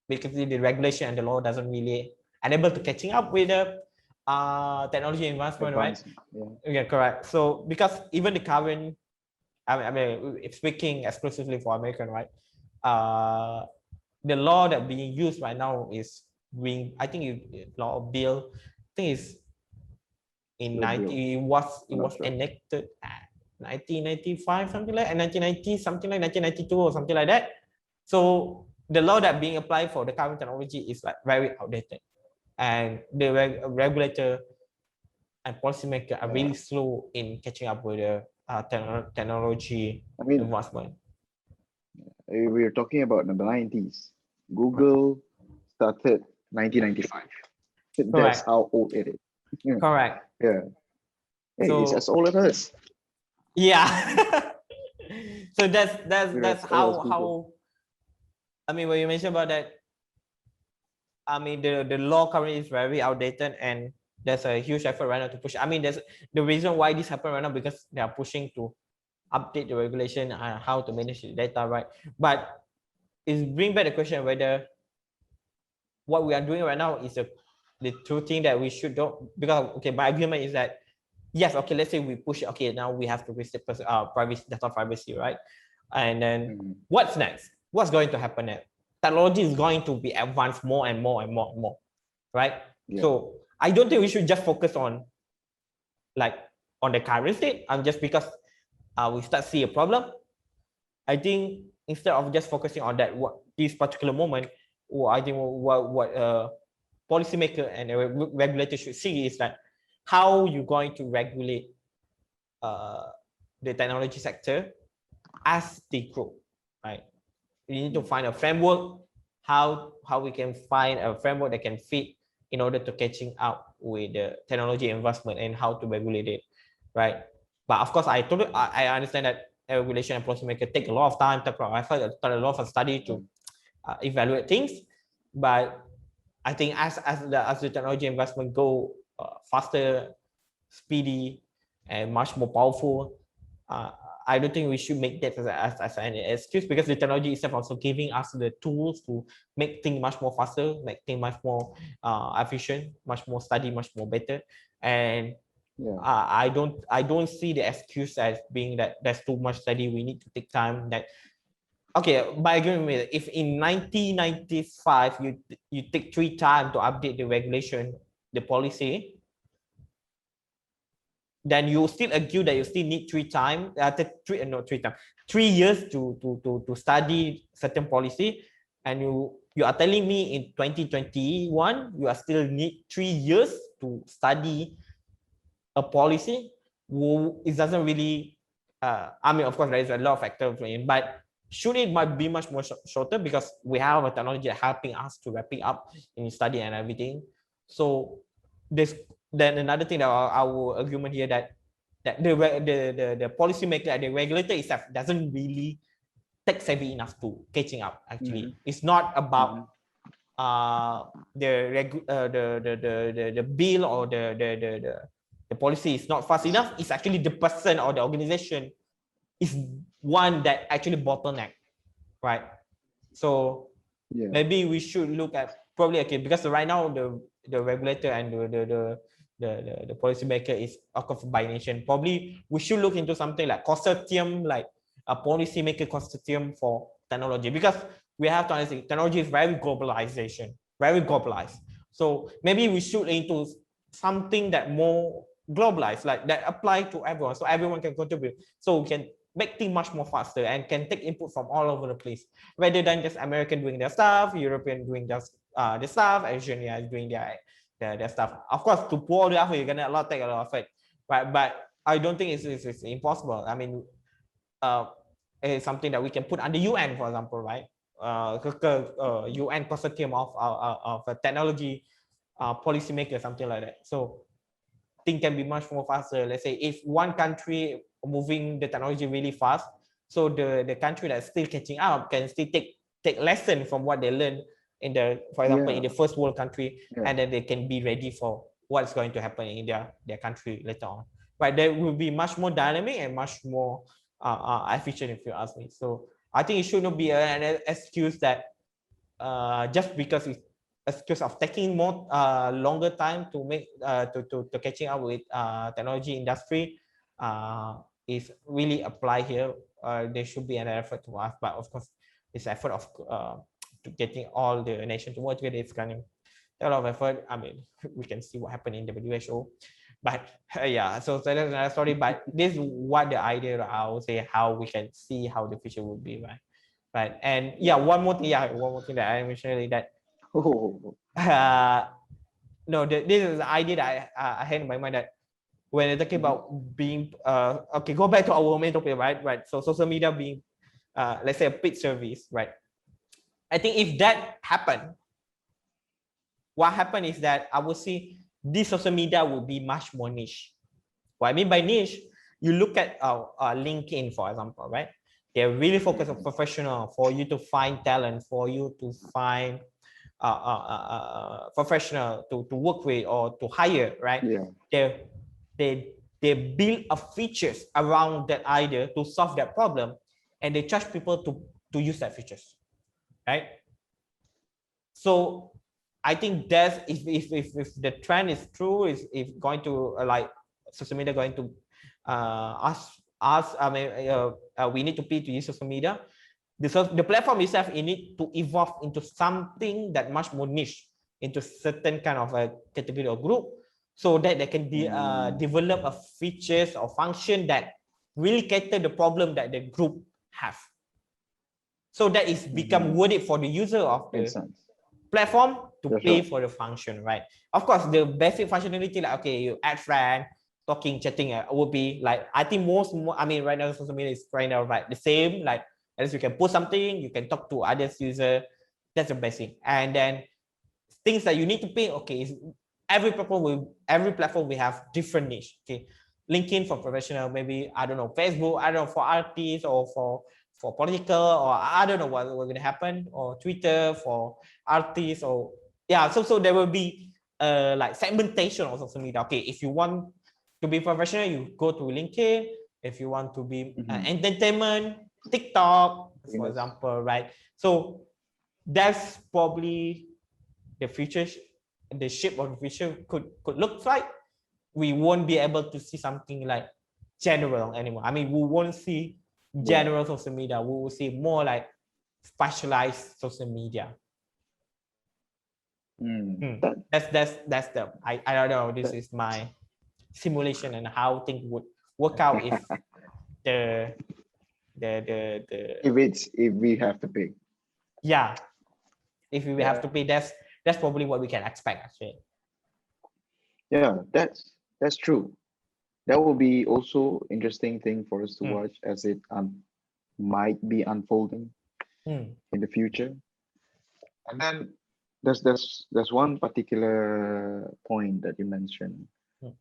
Because the regulation and the law doesn't really enable to catching up with the technology advancement, right? Yeah, correct. So because even the current, I mean, if speaking exclusively for American, right? The law that being used right now is being, I think, law bill. I think is in 90. It was enacted at 1995, something like, and 1990, something like 1992 or something like that. So the law that being applied for the current technology is like very outdated, and the regulator and policymaker are really slow in catching up with the technology advancement. We're talking about the 90s. Google started 1995. That's how old it is. Correct. Yeah. Hey, so, it's as old as us. Yeah. So that's how I mean, when you mentioned about that, I mean the law currently is very outdated, and there's a huge effort right now to push. I mean, there's the reason why this happened right now, because they are pushing to update the regulation and how to manage the data, right? But it's bring back the question whether what we are doing right now is the true thing that we should do. Because okay, my argument is that yes, okay, let's say we push it, okay, now we have to restrict privacy, data privacy, right? And then what's next? What's going to happen next? Technology is going to be advanced more and more and more and more, right? So I don't think we should just focus on like on the current state, and just because we start see a problem. I think instead of just focusing on that, what this particular moment, or I think what policymaker and a regulator should see is that how you're going to regulate the technology sector as they grow, right? We need to find a framework, how we can find a framework that can fit in order to catching up with the technology investment and how to regulate it, right? But of course, I understand that regulation and policymaker take a lot of time, take a lot of effort, a lot of study to evaluate things. But I think as the technology investment go faster, speedy, and much more powerful, I don't think we should make that as an excuse, because the technology itself also giving us the tools to make things much more faster, make things much more efficient, much more study, much more better. And I don't see the excuse as being that there's too much study, we need to take time. That okay, by agreement with it, if in 1995 you take 3 times to update the regulation, the policy, then you still argue that you still need 3 times, 3 years to study certain policy, and you are telling me in 2021 you are still need 3 years to study a policy. It doesn't really. I mean, of course, there is a lot of factors in, but should it might be much more shorter, because we have a technology helping us to wrap it up in study and everything. So this. Then another thing that our argument here that the policymaker and the regulator itself doesn't really tech savvy enough to catching up. Actually, it's not about the bill or the policy is not fast enough. It's actually the person or the organization is one that actually bottleneck, right? So maybe we should look at probably, okay, because right now the regulator and the policymaker is occupied by nation. Probably we should look into something like consortium, like a policymaker consortium for technology, because we have to understand technology is very globalized. So maybe we should into something that more globalized, like that apply to everyone, so everyone can contribute. So we can make things much more faster and can take input from all over the place, rather than just American doing their stuff, European doing just the stuff, Asian doing their stuff. Of course, to pull all the effort, you're gonna take a lot of effort, right? But I don't think it's impossible. I mean, it's something that we can put under UN, for example, right? UN consortium of technology policymakers, something like that. So things can be much more faster. Let's say if one country moving the technology really fast, so the country that's still catching up can still take lesson from what they learned in the, for example, in the first world country, and then they can be ready for what's going to happen in their country later on. Right, they will be much more dynamic and much more efficient, if you ask me. So I think it should not be an excuse that just because it's excuse of taking more longer time to make to catching up with technology industry is really apply here. There should be an effort to us, but of course, this effort of to getting all the nations to work together is kind of a lot of effort. I mean, we can see what happened in WHO, but yeah. So that's another story. But this is what the idea I would say how we can see how the future will be, right? Right. And yeah, one more thing that I mentioned that no, this is the idea that I had in my mind that when you're talking about being okay, go back to our main topic, right? So social media being let's say a paid service, right? I think if that happened, what happened is that I would see this social media will be much more niche. What I mean by niche, you look at LinkedIn, for example, right? They're really focused on professional, for you to find talent, for you to find professional to work with or to hire, right? They build a features around that idea to solve that problem, and they charge people to use that features, right? So I think that's if the trend is true, is if going to like social media going to us I mean we need to pay to use social media. The platform itself, it need to evolve into something that much more niche, into certain kind of a category or group, so that they can develop a features or function that will cater the problem that the group have. So that is become worth it for the user of the platform to pay for the function, right? Of course, the basic functionality, like okay, you add friend, talking, chatting, would be like I think I mean right now social media is kind of like the same, like at least you can post something, you can talk to others user. That's the basic. And then things that you need to pay, okay, is every platform will have different niche. Okay, LinkedIn for professional, maybe I don't know, Facebook, I don't know, for artists or for political, or I don't know what's going to happen, or Twitter for artists, or yeah. So there will be like segmentation of social media. Okay, if you want to be professional, you go to LinkedIn. If you want to be entertainment, TikTok, for example, right? So that's probably the future, the shape of the future could look like. We won't be able to see something like general anymore. I mean, we won't see general social media. We will see more like specialized social media. That's the I don't know. This is my simulation and how things would work out if if we have to pay. Yeah, if we have to pay, that's probably what we can expect actually. Yeah, that's true. That will be also interesting thing for us to watch as it might be unfolding in the future. And then there's one particular point that you mentioned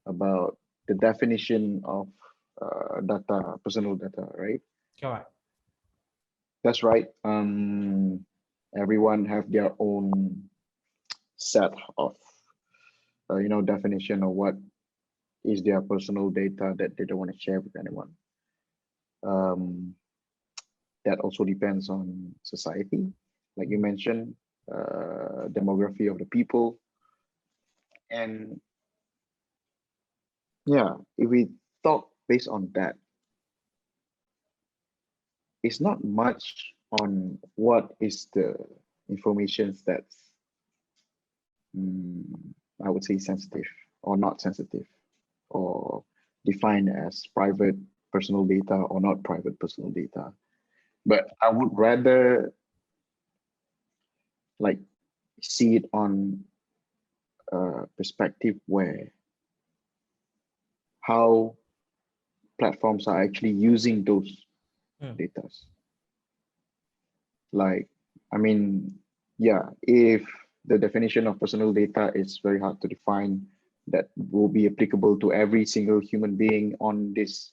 about the definition of data, personal data, right? Correct. That's right. Everyone have their own set of definition of what is their personal data that they don't want to share with anyone. That also depends on society, like you mentioned, demography of the people. And yeah, if we talk based on that, it's not much on what is the information that's I would say sensitive or not sensitive, or defined as private personal data or not private personal data. But I would rather like see it on a perspective where how platforms are actually using those data. Like, I mean, yeah, if the definition of personal data is very hard to define, that will be applicable to every single human being on this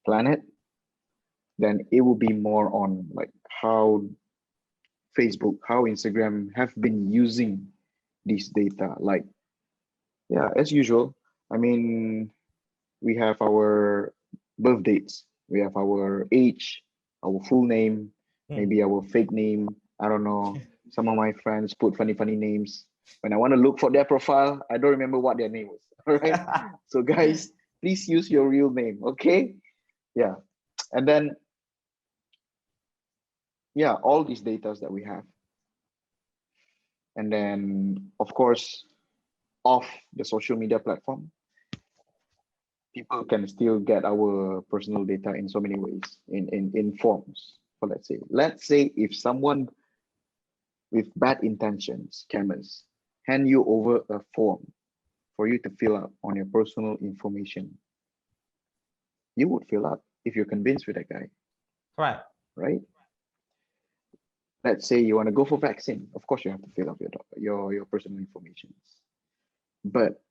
planet, then it will be more on like how Facebook, how Instagram have been using this data. Like, yeah, as usual, I mean, we have our birth dates, we have our age, our full name, maybe our fake name. I don't know. Some of my friends put funny names. When I want to look for their profile, I don't remember what their name was. All right. So guys, please use your real name. Okay. Yeah. And then, yeah, all these data that we have. And then, of course, off the social media platform, people can still get our personal data in so many ways, in forms. So let's say if someone with bad intentions, scammers, hand you over a form for you to fill out on your personal information, you would fill out if you're convinced with that guy. Right. Right? Let's say you want to go for vaccine. Of course, you have to fill out your personal information. But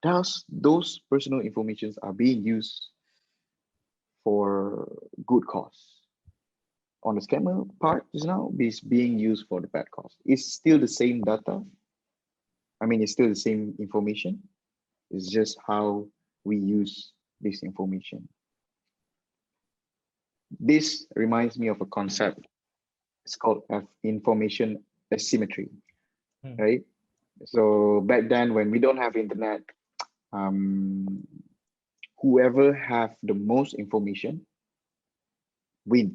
those personal informations are being used for good cause. On the scammer part just now, is being used for the bad cause. It's still the same data. I mean, it's still the same information. It's just how we use this information. This reminds me of a concept. It's called information asymmetry, right? So back then, when we don't have internet, whoever have the most information wins.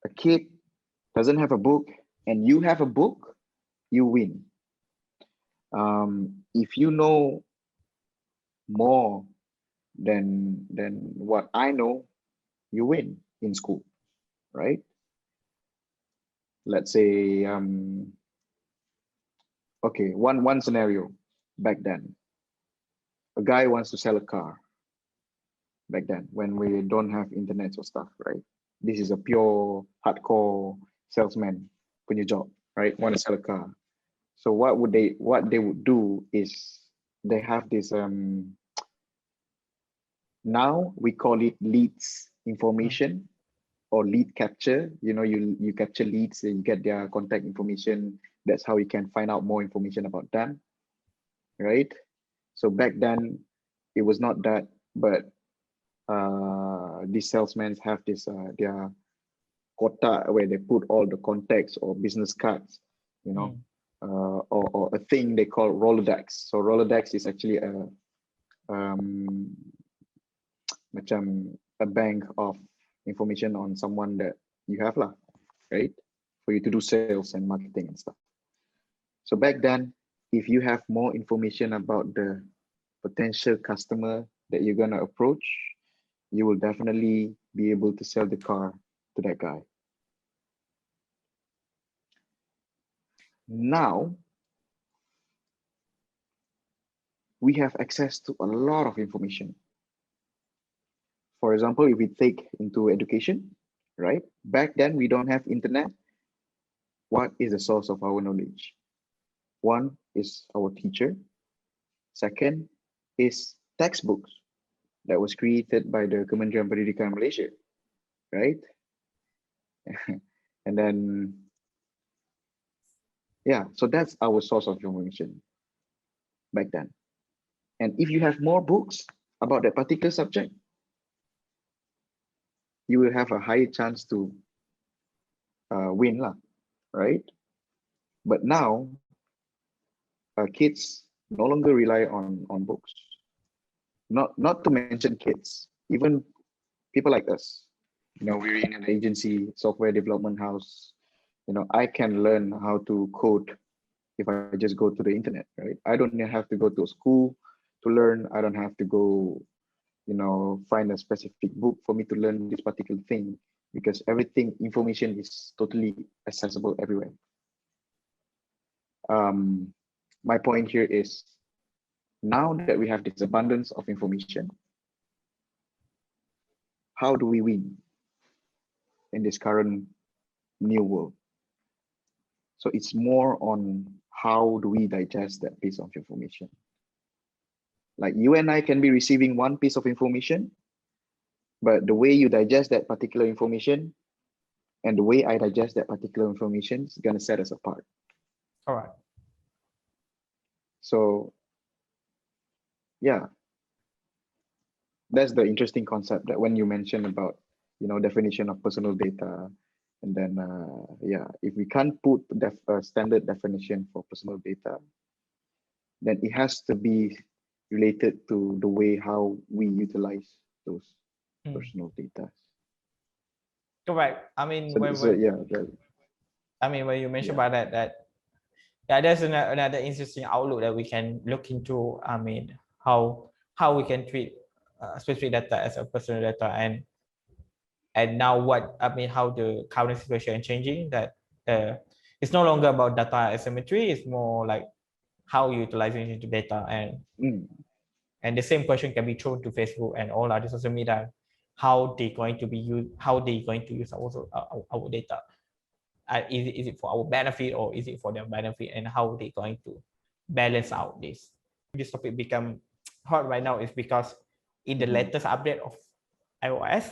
A kid doesn't have a book and you have a book, you win. If you know more than what I know, you win in school, right? Let's say, okay, one scenario back then. A guy wants to sell a car back then when we don't have internet or stuff, right? This is a pure hardcore salesman punya job, right? Want to sell a car. So what they would do is they have this now we call it leads information or lead capture. You know, you capture leads and you get their contact information. That's how you can find out more information about them, right? So back then it was not that, but these salesmen have this their quota where they put all the contacts or business cards, you know, or a thing they call Rolodex. So Rolodex is actually a bank of information on someone that you have lah, right? For you to do sales and marketing and stuff. So back then, if you have more information about the potential customer that you're gonna approach, you will definitely be able to sell the car to that guy. Now, we have access to a lot of information. For example, if we take into education, right? Back then, we don't have internet. What is the source of our knowledge? One is our teacher. Second is textbooks that was created by the Kementerian Pendidikan Malaysia, right? And then, yeah, so that's our source of information back then. And if you have more books about that particular subject, you will have a higher chance to win lah, right? But now, kids no longer rely on books. Not to mention kids, even people like us. You know, we're in an agency, software development house. You know, I can learn how to code if I just go to the internet, right? I don't have to go to a school to learn. I don't have to go find a specific book for me to learn this particular thing, because information is totally accessible everywhere. My point here is, now that we have this abundance of information, how do we win in this current new world? So it's more on how do we digest that piece of information. Like you and I can be receiving one piece of information, but the way you digest that particular information and the way I digest that particular information is going to set us apart. All right. So yeah, that's the interesting concept, that when you mentioned about, definition of personal data, and then yeah, if we can't put a standard definition for personal data, then it has to be related to the way how we utilize those personal data. Correct. I mean, yeah, when you mentioned about that there's another interesting outlook that we can look into. I mean, how we can treat specific data as a personal data, and now how the current situation is changing, that it's no longer about data asymmetry, it's more like how utilizing into data, and the same question can be thrown to Facebook and all other social media, how they going to use our data. Is it for our benefit or is it for their benefit, and how they going to balance out this topic become hot right now is because in the latest update of iOS,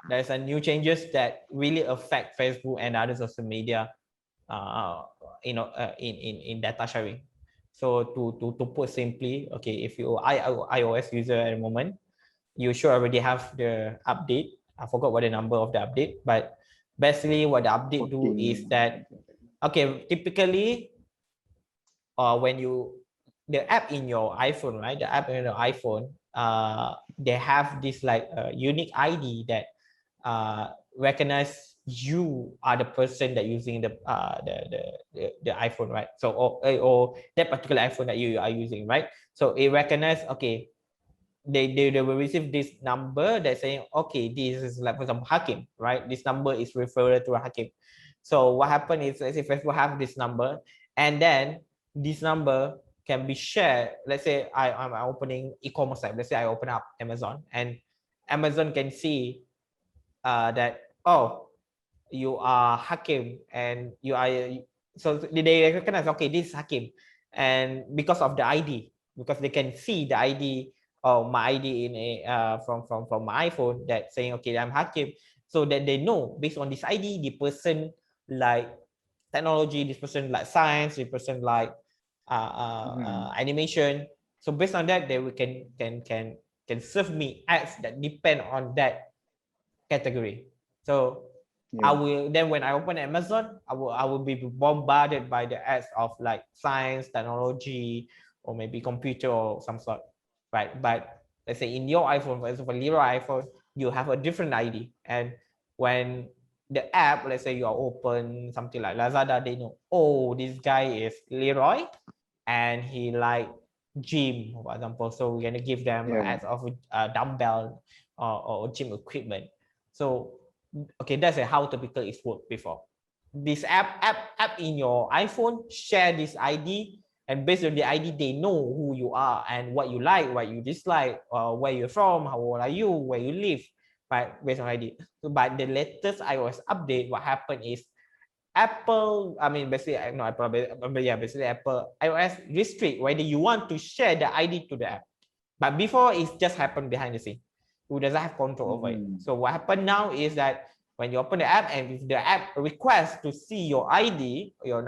there's a new changes that really affect Facebook and other social media in data sharing. So to put simply, okay, if you iOS user at the moment, you should already have the update. I forgot what the number of the update, but basically what the update 14, do is that, okay, typically when the app in your iPhone, right? The app in your iPhone, they have this like unique ID that recognize you are the person that using the iPhone, right? So or that particular iPhone that you are using, right? So it recognize, okay, they will receive this number that's saying, okay, this is like, for example, Hakim, right? This number is referred to a Hakim. So what happened is, let's say Facebook have this number, and then this number can be shared. Let's say I'm opening e-commerce site. Let's say I open up Amazon, and Amazon can see that, oh, you are Hakim, and you are, so they recognize, okay, this is Hakim, and because of the ID, because they can see the ID, my ID in a from my iPhone, that saying, okay, I'm Hakim, so that they know based on this ID, the person like technology, this person like science, this person like animation. So based on that, they can serve me ads that depend on that category. So I will then, when I open Amazon, I will be bombarded by the ads of like science, technology, or maybe computer or some sort, right? But let's say in your iPhone, for example, Leeroy iPhone, you have a different ID, and when the app, let's say you are open something like Lazada, they know, oh, this guy is Leeroy, and he like gym, for example. So we're gonna give them ads of dumbbell or gym equipment. So okay, that's how typical it's worked before. This app in your iPhone share this ID, and based on the ID, they know who you are and what you like, what you dislike, where you're from, how old are you, where you live, right? Based on ID. So, but the latest iOS update, what happened is Apple, I mean, basically, no, Apple, but yeah, basically Apple iOS restrict whether you want to share the ID to the app. But before, it's just happened behind the scene. Who doesn't have control over it. So what happened now is that when you open the app, and if the app requests to see your ID, your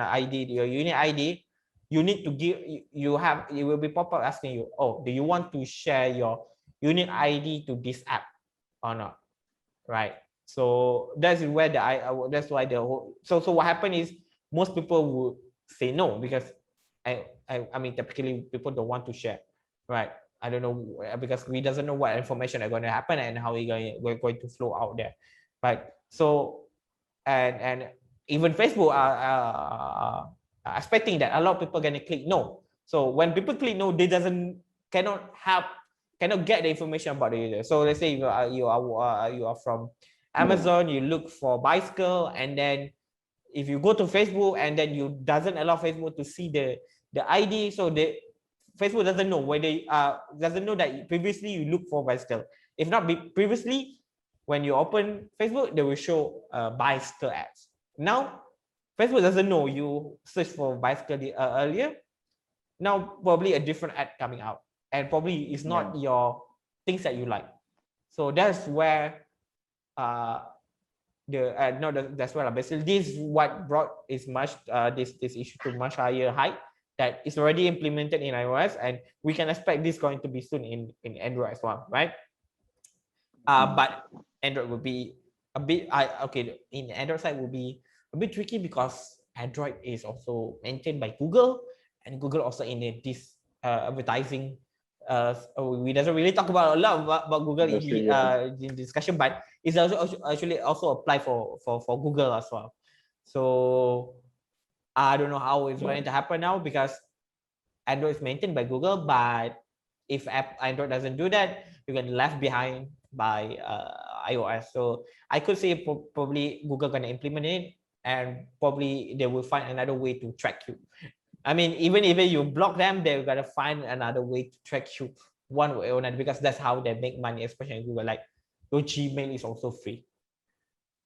unique ID, you need to give, it will be pop up asking you, oh, do you want to share your unique ID to this app or not, right? So that's where that's why the whole, so what happened is most people would say no, because I mean, typically people don't want to share, right? I don't know, because we doesn't know what information are going to happen and how we're going to flow out there, right? So and even Facebook are expecting that a lot of people are going to click no. So when people click no, they doesn't cannot get the information about the user. So let's say you are from Amazon, you look for bicycle, and then if you go to Facebook and then you doesn't allow Facebook to see the ID, so the Facebook doesn't know whether doesn't know that previously you look for bicycle. If not previously, when you open Facebook, they will show bicycle ads. Now Facebook doesn't know you search for bicycle earlier. Now probably a different ad coming out, and probably it's not your things that you like. So that's where that's where basically this is what brought is much this issue to much higher height, that is already implemented in iOS, and we can expect this going to be soon in Android as well, right? But Android will be a bit in Android side will be a bit tricky because Android is also maintained by Google, and Google also in this advertising. We doesn't really talk about a lot about Google in discussion, but it's actually also apply for Google as well. So I don't know how it's going to happen now, because Android is maintained by Google, but if Android doesn't do that, you get left behind by iOS. So I could say probably Google gonna implement it, and probably they will find another way to track you. I mean, even if you block them, they're gonna find another way to track you one way or another, because that's how they make money, especially in Google. Like your Gmail is also free,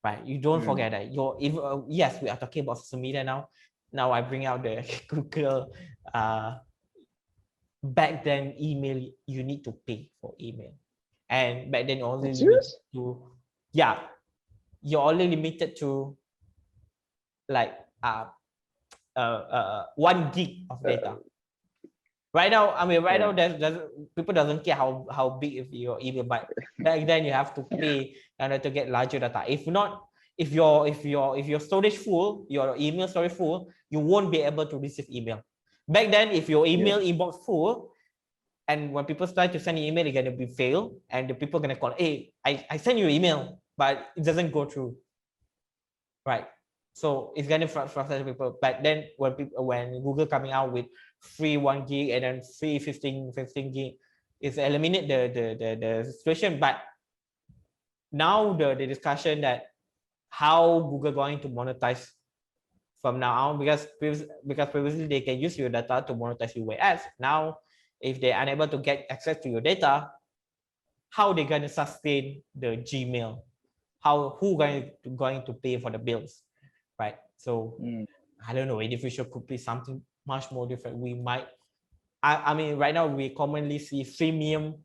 right? You don't forget that. Yes, we are talking about social media now. Now I bring out the Google. Back then, email, you need to pay for email, and back then only limited to you're only limited to like 1 gig of data. Right now, I mean, now people doesn't care how big is your email, but back then you have to pay in order to get larger data. If not, if your storage full, your email storage full, you won't be able to receive email. Back then, if your email inbox full, and when people start to send you email, it's gonna be fail, and the people gonna call, hey, I send you email, but it doesn't go through, right? So it's gonna frustrate people. But then when Google coming out with free 1 gig and then free 15 gig, it's eliminate the situation. But now the discussion that how Google going to monetize from now on, because previously they can use your data to monetize your ads. Now, if they're unable to get access to your data, how they going to sustain the Gmail? Who going to pay for the bills, right? So I don't know. In the future could be something much more different. We might. I mean, right now we commonly see freemium.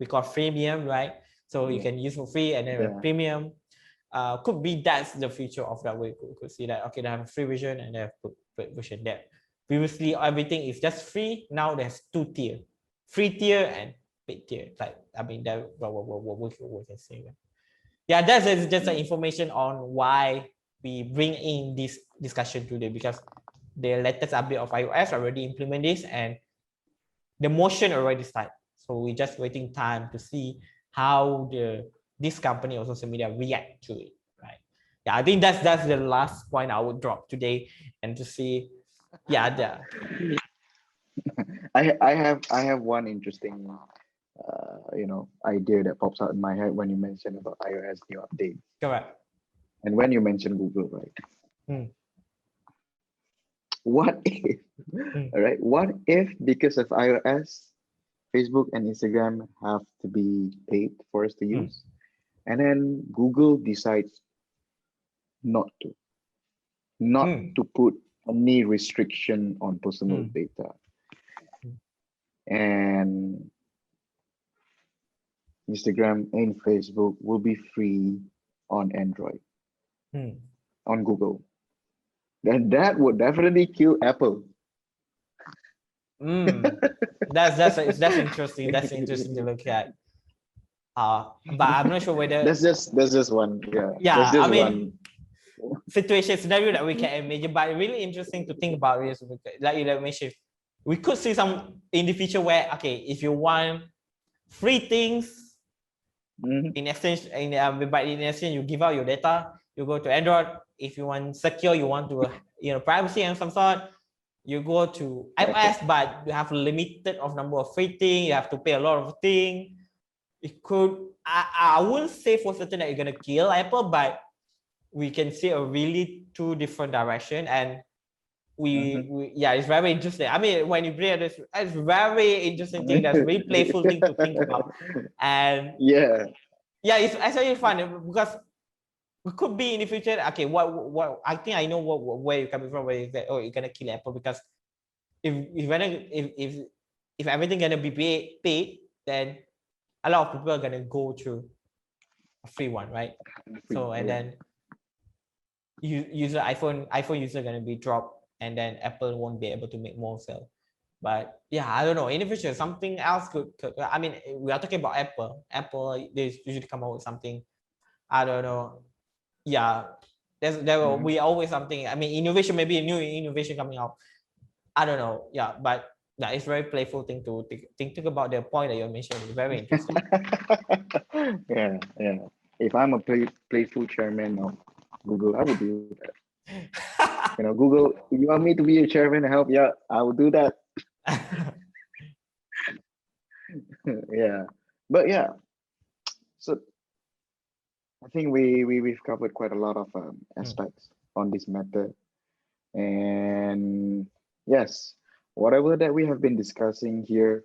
We call freemium, right? So you can use for free, and then premium. Could be that's the future of that. We could see that. Okay, they have a free version and they have paid version. There previously everything is just free. Now there's 2 tier, free tier and paid tier. Like, I mean, that what we can say. Yeah, that's just the information on why we bring in this discussion today, because the latest update of iOS already implement this, and the motion already started. So we're just waiting time to see how this company or social media react to it, right? Yeah, I think that's the last point I would drop today, and to see, I have one interesting idea that pops out in my head when you mentioned about iOS new update. Correct. And when you mentioned Google, right? What if, all right? What if because of iOS, Facebook and Instagram have to be paid for us to use, and then Google decides not to put any restriction on personal data, and Instagram and Facebook will be free on Android, on Google. Then that would definitely kill Apple. That's interesting. That's interesting to look at. But I'm not sure whether that's just one. Yeah, I mean, situation scenario that we can imagine, but really interesting to think about this. Like you mentioned, we could see some in the future where, okay, if you want free things in exchange, but in exchange you give out your data, you go to Android. If you want secure, you want to privacy and some sort, You go to iOS, but you have limited of number of free things. You have to pay a lot of things. It could, I wouldn't say for certain that you're gonna kill Apple, but we can see a really two different direction, and yeah, it's very interesting. I mean, when you bring this, it's very interesting thing. That's very playful thing to think about, and yeah, it's actually fun because it could be in the future. Okay, what I think I know where you're coming from. Where you say, oh, you're gonna kill Apple because if everything gonna be paid, then a lot of people are gonna go through a free one, right? So and then iPhone user gonna be dropped, and then Apple won't be able to make more sales. But yeah, I don't know. In the future, something else could I mean, we are talking about Apple. Apple, they usually come out with something. I don't know. Yeah, there will be always something. I mean, innovation, maybe a new innovation coming out. I don't know. Yeah, but yeah, it's very playful thing to think about the point that you mentioned. It's very interesting. yeah. If I'm a playful chairman of Google, I would do that. Google, you want me to be a chairman and help? Yeah, I will do that. Yeah, but yeah. So I think we've covered quite a lot of aspects on this matter, and yes, whatever that we have been discussing here,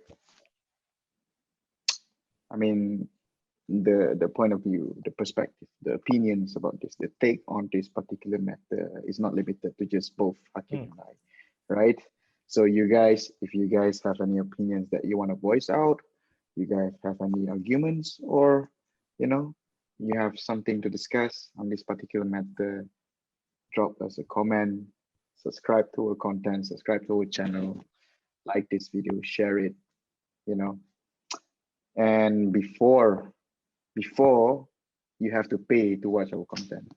I mean, the point of view, the perspective, the opinions about this, the take on this particular matter is not limited to just both Hakim and I, right? So you guys, if you guys have any opinions that you want to voice out, you guys have any arguments, or you have something to discuss on this particular matter, drop us a comment, subscribe to our content, subscribe to our channel, like this video, share it, and before you have to pay to watch our content.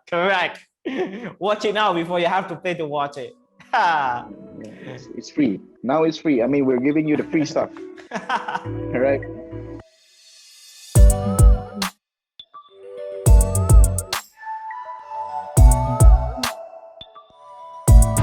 Correct. Watch it now before you have to pay to watch it. Yeah, it's free. Now it's free. I mean, we're giving you the free stuff. All right.